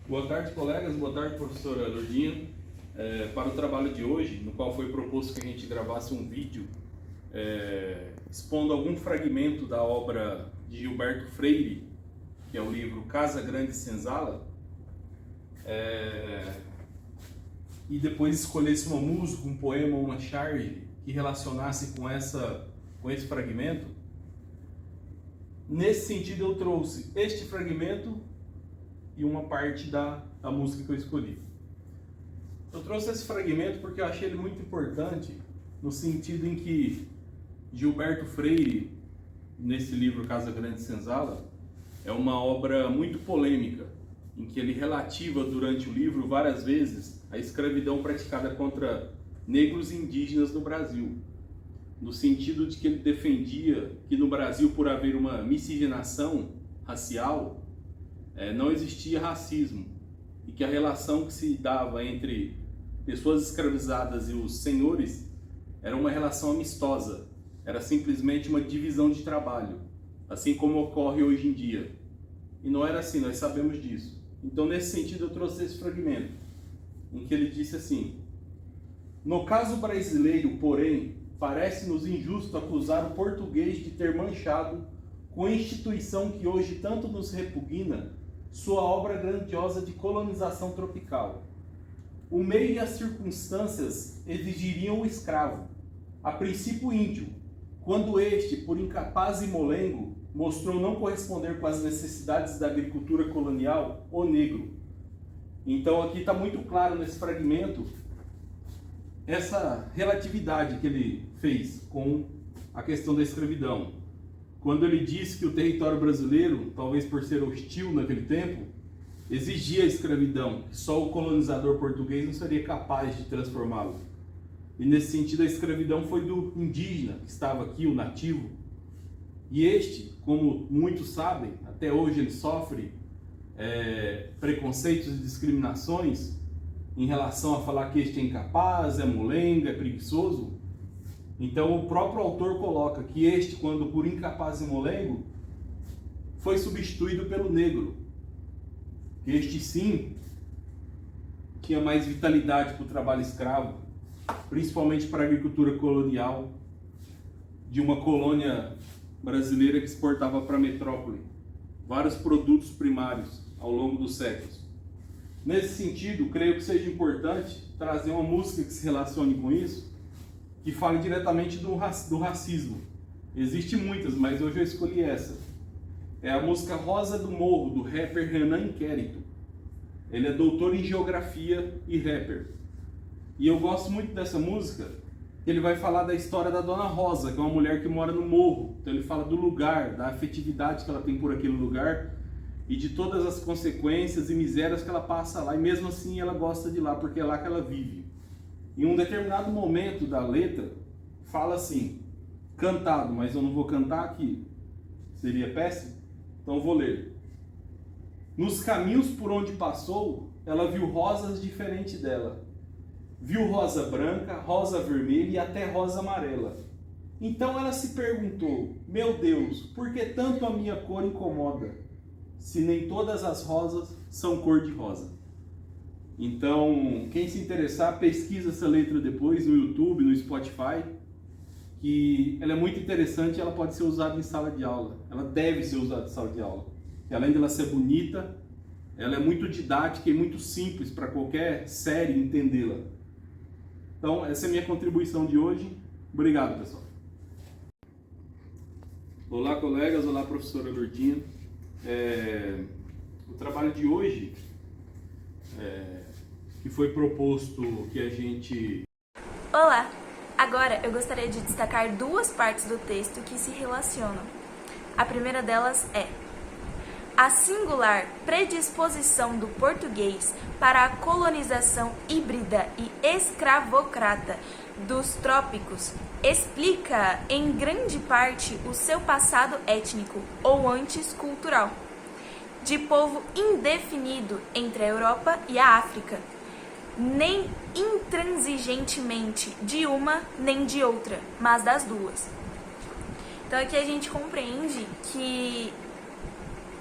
Boa tarde, colegas. Boa tarde, professora Lourdinha. Para o trabalho de hoje, no qual foi proposto que a gente gravasse um vídeo expondo algum fragmento da obra de Gilberto Freire, que é o livro Casa Grande Senzala, e depois escolhesse uma música, um poema ou uma charge que relacionasse com esse fragmento. Nesse sentido, eu trouxe este fragmento e uma parte da música que eu escolhi. Eu trouxe esse fragmento porque eu achei ele muito importante, no sentido em que Gilberto Freire, nesse livro Casa Grande Senzala, é uma obra muito polêmica, em que ele relativa durante o livro várias vezes a escravidão praticada contra negros e indígenas no Brasil, no sentido de que ele defendia que no Brasil, por haver uma miscigenação racial, não existia racismo, e que a relação que se dava entre pessoas escravizadas e os senhores era uma relação amistosa, era simplesmente uma divisão de trabalho, assim como ocorre hoje em dia. E não era assim, nós sabemos disso. Então, nesse sentido, eu trouxe esse fragmento, em que ele disse assim: no caso brasileiro, porém, parece-nos injusto acusar o português de ter manchado, com a instituição que hoje tanto nos repugna, sua obra grandiosa de colonização tropical. O meio e as circunstâncias exigiriam o escravo, a princípio índio, quando este, por incapaz e molengo, mostrou não corresponder com as necessidades da agricultura colonial, o negro. Então aqui está muito claro nesse fragmento essa relatividade que ele fez com a questão da escravidão. Quando ele diz que o território brasileiro, talvez por ser hostil naquele tempo, exigia a escravidão, que só o colonizador português não seria capaz de transformá-lo. E nesse sentido a escravidão foi do indígena que estava aqui, o nativo. E este, como muitos sabem, até hoje ele sofre preconceitos e discriminações em relação a falar que este é incapaz, é molenga, é preguiçoso. Então o próprio autor coloca que este, quando por incapaz e molengo, foi substituído pelo negro. Este sim tinha mais vitalidade para o trabalho escravo, principalmente para a agricultura colonial de uma colônia brasileira que exportava para a metrópole vários produtos primários ao longo dos séculos. Nesse sentido, creio que seja importante trazer uma música que se relacione com isso, que fale diretamente do racismo. Existem muitas, mas hoje eu escolhi essa. É a música Rosa do Morro, do rapper Renan Inquérito. Ele é doutor em geografia e rapper. E eu gosto muito dessa música. Ele vai falar da história da Dona Rosa, que é uma mulher que mora no morro. Então ele fala do lugar, da afetividade que ela tem por aquele lugar e de todas as consequências e misérias que ela passa lá. E mesmo assim ela gosta de lá, porque é lá que ela vive. Em um determinado momento da letra, fala assim, cantado, mas eu não vou cantar aqui, seria péssimo, então eu vou ler. Nos caminhos por onde passou, ela viu rosas diferentes dela. Viu rosa branca, rosa vermelha e até rosa amarela. Então ela se perguntou, meu Deus, por que tanto a minha cor incomoda, se nem todas as rosas são cor de rosa? Então, quem se interessar, pesquisa essa letra depois no YouTube, no Spotify, que ela é muito interessante e ela pode ser usada em sala de aula. Ela deve ser usada em sala de aula. E além de ela ser bonita, ela é muito didática e muito simples para qualquer série entendê-la. Então, essa é a minha contribuição de hoje. Obrigado, pessoal. Olá, colegas. Olá, professora Lourdinha. O trabalho de hoje, que foi proposto que a gente... Olá! Agora eu gostaria de destacar duas partes do texto que se relacionam. A primeira delas é: a singular predisposição do português para a colonização híbrida e escravocrata dos trópicos explica, em grande parte, o seu passado étnico, ou antes cultural, de povo indefinido entre a Europa e a África, nem intransigentemente de uma nem de outra, mas das duas. Então aqui a gente compreende que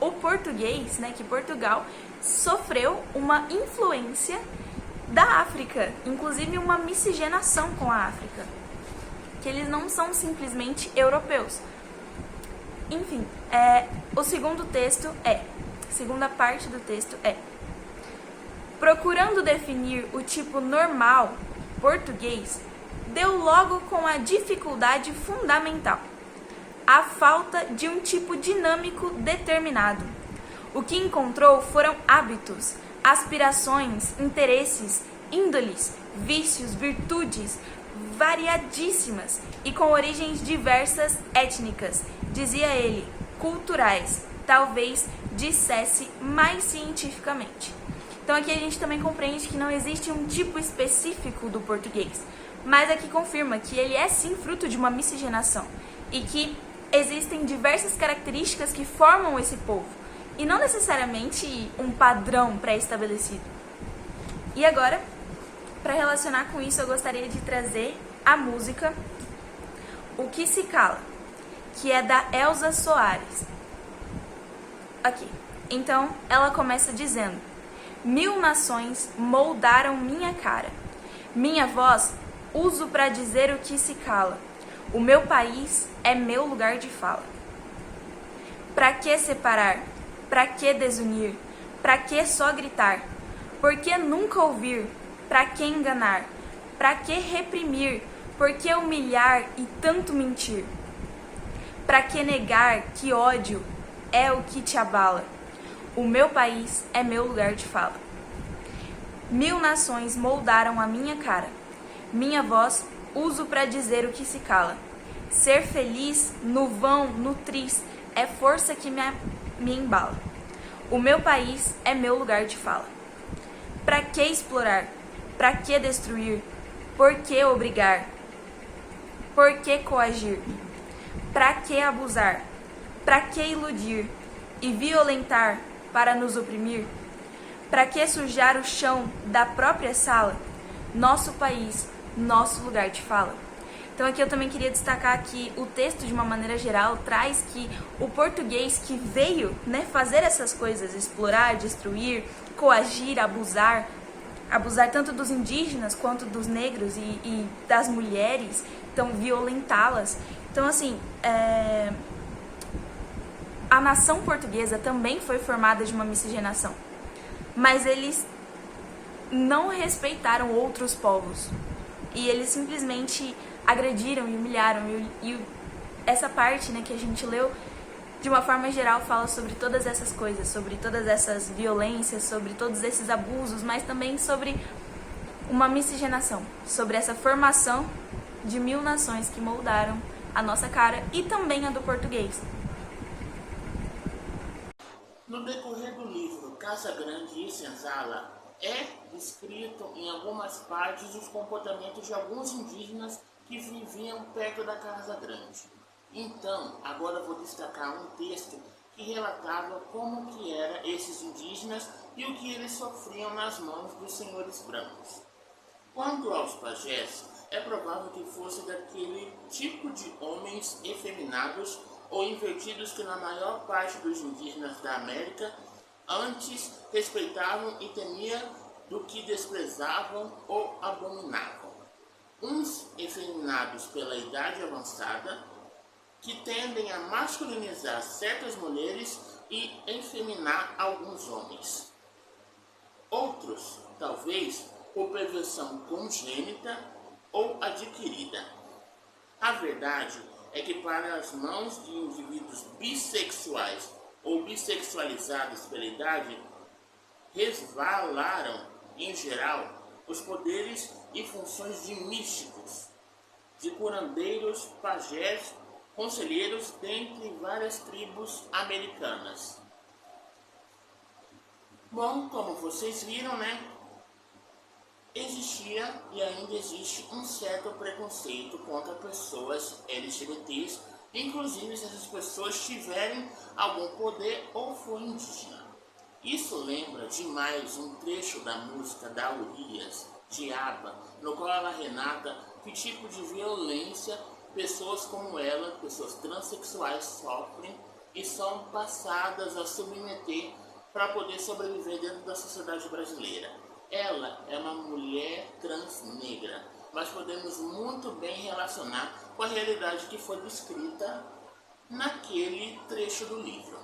o português, que Portugal sofreu uma influência da África, inclusive uma miscigenação com a África, que eles não são simplesmente europeus. Enfim, a segunda parte do texto é: procurando definir o tipo normal português, deu logo com a dificuldade fundamental, a falta de um tipo dinâmico determinado. O que encontrou foram hábitos, aspirações, interesses, índoles, vícios, virtudes variadíssimas e com origens diversas étnicas, dizia ele, culturais, talvez dissesse mais cientificamente. Então aqui a gente também compreende que não existe um tipo específico do português, mas aqui confirma que ele é sim fruto de uma miscigenação e que existem diversas características que formam esse povo, e não necessariamente um padrão pré-estabelecido. E agora, para relacionar com isso, eu gostaria de trazer a música O Que Se Cala, que é da Elza Soares. Aqui. Então, ela começa dizendo: 1000 nações moldaram minha cara. Minha voz uso para dizer o que se cala. O meu país é meu lugar de fala. Pra que separar? Pra que desunir? Pra que só gritar? Por que nunca ouvir? Pra que enganar? Pra que reprimir? Por que humilhar e tanto mentir? Pra que negar que ódio é o que te abala? O meu país é meu lugar de fala. 1000 nações moldaram a minha cara. Minha voz uso para dizer o que se cala. Ser feliz no vão, no tris, é força que me embala. O meu país é meu lugar de fala. Pra que explorar? Pra que destruir? Por que obrigar? Por que coagir? Pra que abusar? Pra que iludir e violentar para nos oprimir? Pra que sujar o chão da própria sala? Nosso país, nosso lugar de fala. Então aqui eu também queria destacar que o texto, de uma maneira geral, traz que o português que veio, fazer essas coisas, explorar, destruir, coagir, abusar tanto dos indígenas quanto dos negros e das mulheres, então violentá-las. Então assim, a nação portuguesa também foi formada de uma miscigenação, mas eles não respeitaram outros povos e eles simplesmente agrediram e humilharam, e essa parte que a gente leu, de uma forma geral, fala sobre todas essas coisas, sobre todas essas violências, sobre todos esses abusos, mas também sobre uma miscigenação, sobre essa formação de 1000 nações que moldaram a nossa cara e também a do português. No decorrer do livro Casa Grande e Senzala, é descrito em algumas partes os comportamentos de alguns indígenas que viviam perto da Casa Grande. Então, agora eu vou destacar um texto que relatava como que eram esses indígenas e o que eles sofriam nas mãos dos senhores brancos. Quanto aos pajés, é provável que fosse daquele tipo de homens efeminados ou invertidos que na maior parte dos indígenas da América antes respeitavam e temiam do que desprezavam ou abominavam. Uns efeminados pela idade avançada, que tendem a masculinizar certas mulheres e efeminar alguns homens. Outros, talvez, por perversão congênita ou adquirida. A verdade é que para as mãos de indivíduos bissexuais ou bissexualizados pela idade, resvalaram, em geral, os poderes e funções de místicos, de curandeiros, pajés, conselheiros, dentre várias tribos americanas. Bom, como vocês viram, existia e ainda existe um certo preconceito contra pessoas LGBTs, inclusive se essas pessoas tiverem algum poder ou for indígena. Isso lembra demais um trecho da música da Urias, de ABBA, no qual ela relata que tipo de violência pessoas como ela, pessoas transexuais, sofrem e são passadas a submeter para poder sobreviver dentro da sociedade brasileira. Ela é uma mulher trans negra, mas podemos muito bem relacionar com a realidade que foi descrita naquele trecho do livro.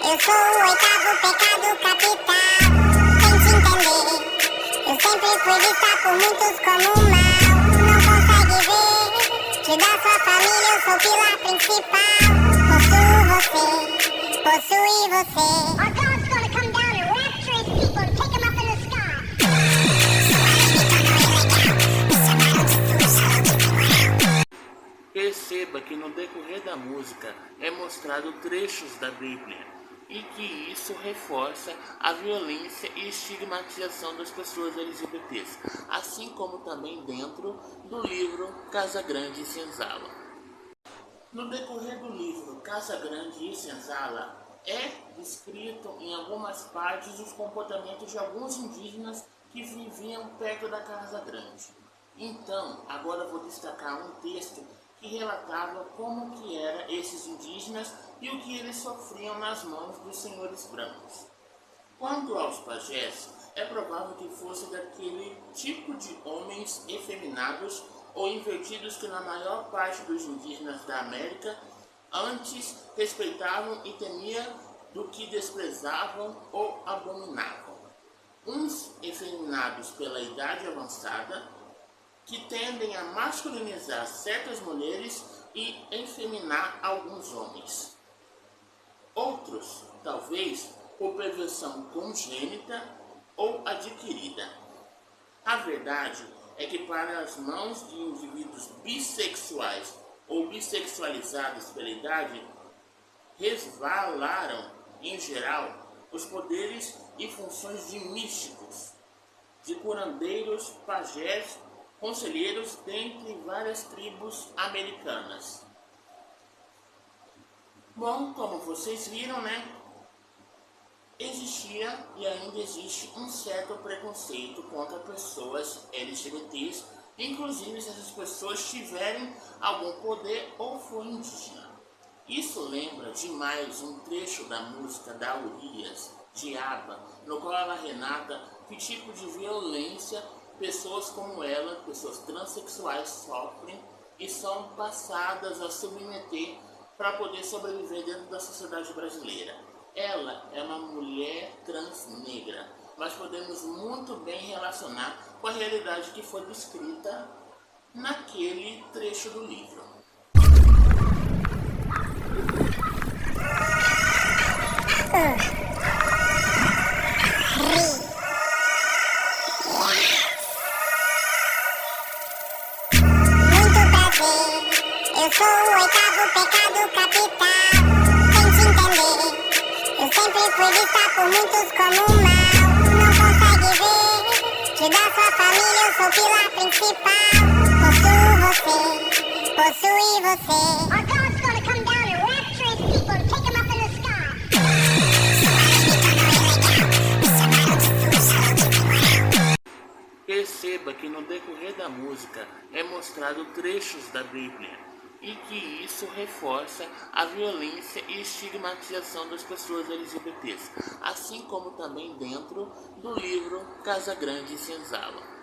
Eu sou o oitavo pecado capital. Tente entender. Eu sempre fui vista por muitos como um mal. Não consegue ver que da sua família eu sou o pilar principal. Possui você. Our God's gonna come down and rapture his people and take them up in the sky. Perceba que no decorrer da música é mostrado trechos da Bíblia e que isso reforça a violência e estigmatização das pessoas LGBTs, assim como também dentro do livro Casa Grande e Senzala. No decorrer do livro Casa Grande e Senzala é descrito em algumas partes os comportamentos de alguns indígenas que viviam perto da Casa Grande. Então, agora vou destacar um texto que relatava como que eram esses indígenas e o que eles sofriam nas mãos dos senhores brancos. Quanto aos pajés, é provável que fosse daquele tipo de homens efeminados ou invertidos que na maior parte dos indígenas da América antes respeitavam e temiam do que desprezavam ou abominavam. Uns efeminados pela idade avançada, que tendem a masculinizar certas mulheres e efeminar alguns homens. Outros, talvez, por perversão congênita ou adquirida. A verdade é que para as mãos de indivíduos bissexuais ou bissexualizados pela idade, resvalaram, em geral, os poderes e funções de místicos, de curandeiros, pajés, conselheiros, dentre várias tribos americanas. Bom, como vocês viram, né? Existia e ainda existe um certo preconceito contra pessoas LGBTs, inclusive se essas pessoas tiverem algum poder ou for indígena. Isso lembra demais um trecho da música da Urias, de ABBA, no qual ela relata que tipo de violência pessoas como ela, pessoas transexuais, sofrem e são passadas a submeter para poder sobreviver dentro da sociedade brasileira. Ela é uma mulher trans negra, mas podemos muito bem relacionar com a realidade que foi descrita naquele trecho do livro. Eu sou o oitavo pecado capital. Tente entender. Eu sempre fui vista por muitos como um mal. Não consegue ver que da sua família eu sou o pilar principal. Possui você. Our God's gonna come down and rapture his people and take them up in the sky. Perceba que no decorrer da música é mostrado trechos da Bíblia e que isso reforça a violência e estigmatização das pessoas LGBTs, assim como também dentro do livro Casa Grande e Senzala.